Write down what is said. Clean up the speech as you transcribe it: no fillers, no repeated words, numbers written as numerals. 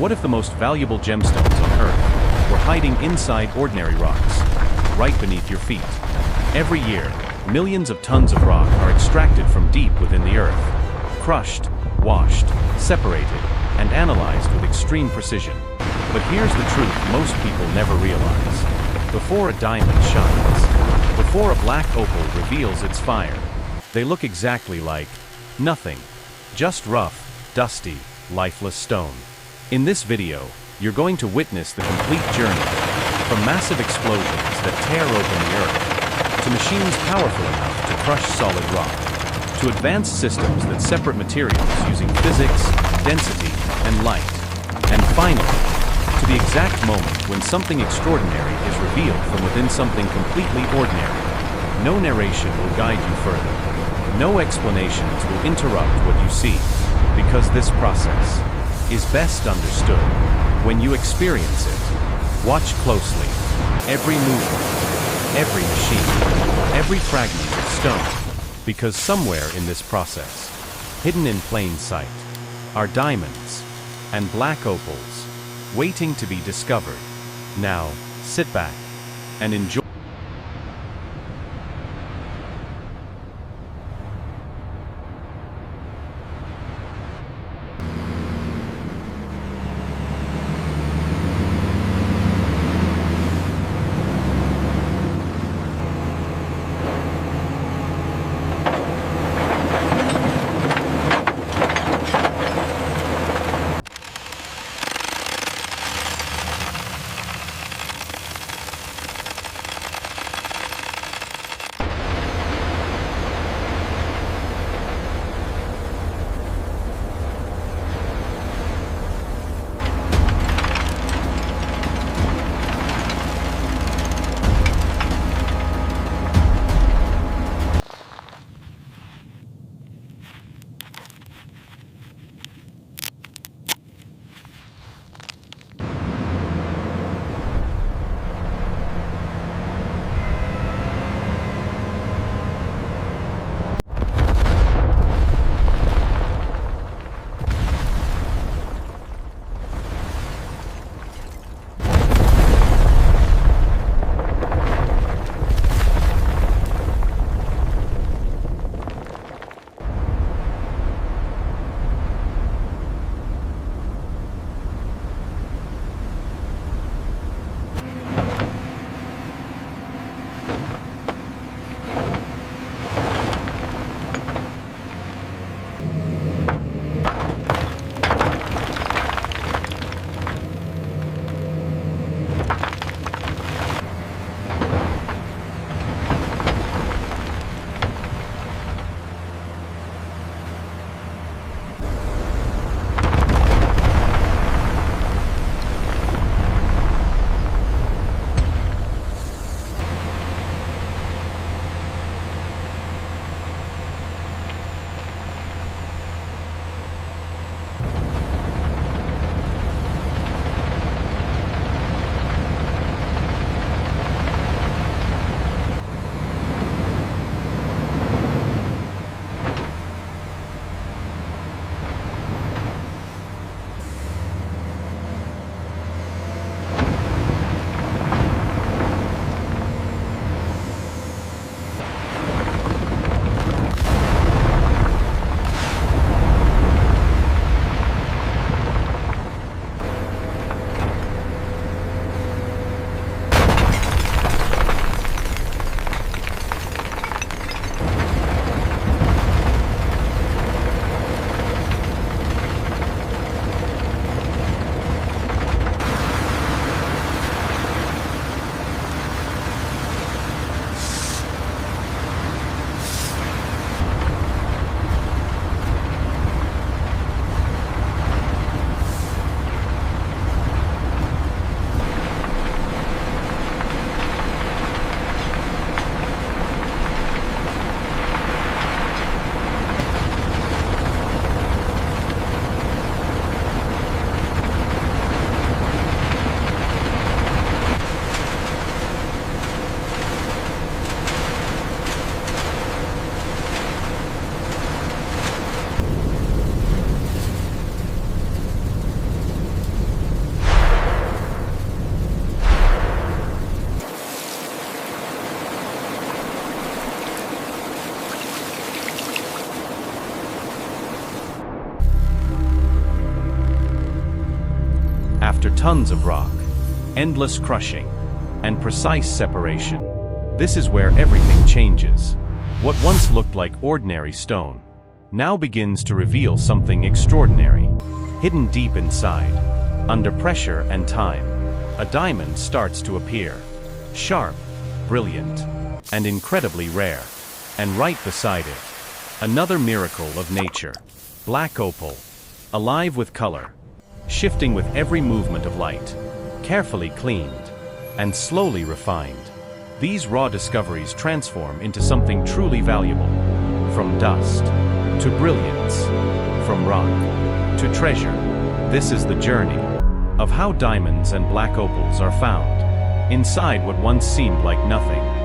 What if the most valuable gemstones on Earth were hiding inside ordinary rocks, right beneath your feet? Every year, millions of tons of rock are extracted from deep within the Earth, crushed, washed, separated, and analyzed with extreme precision. But here's the truth most people never realize. Before a diamond shines, before a black opal reveals its fire, they look exactly like nothing. Just rough, dusty, lifeless stone. In this video, you're going to witness the complete journey, from massive explosions that tear open the Earth, to machines powerful enough to crush solid rock, to advanced systems that separate materials using physics, density, and light, and finally, to the exact moment when something extraordinary is revealed from within something completely ordinary. No narration will guide you further. No explanations will interrupt what you see, because this process is best understood when you experience it. Watch closely. Every movement, every machine, every fragment of stone, because somewhere in this process, hidden in plain sight, are diamonds and black opals, waiting to be discovered. Now, sit back and enjoy. after tons of rock, endless crushing, and precise separation. This is where everything changes. What once looked like ordinary stone now begins to reveal something extraordinary. Hidden deep inside, under pressure and time, a diamond starts to appear. Sharp, brilliant, and incredibly rare. And right beside it, another miracle of nature. Black opal, alive with color, shifting with every movement of light, carefully cleaned, and slowly refined. These raw discoveries transform into something truly valuable. From dust to brilliance, from rock to treasure. This is the journey of how diamonds and black opals are found inside what once seemed like nothing.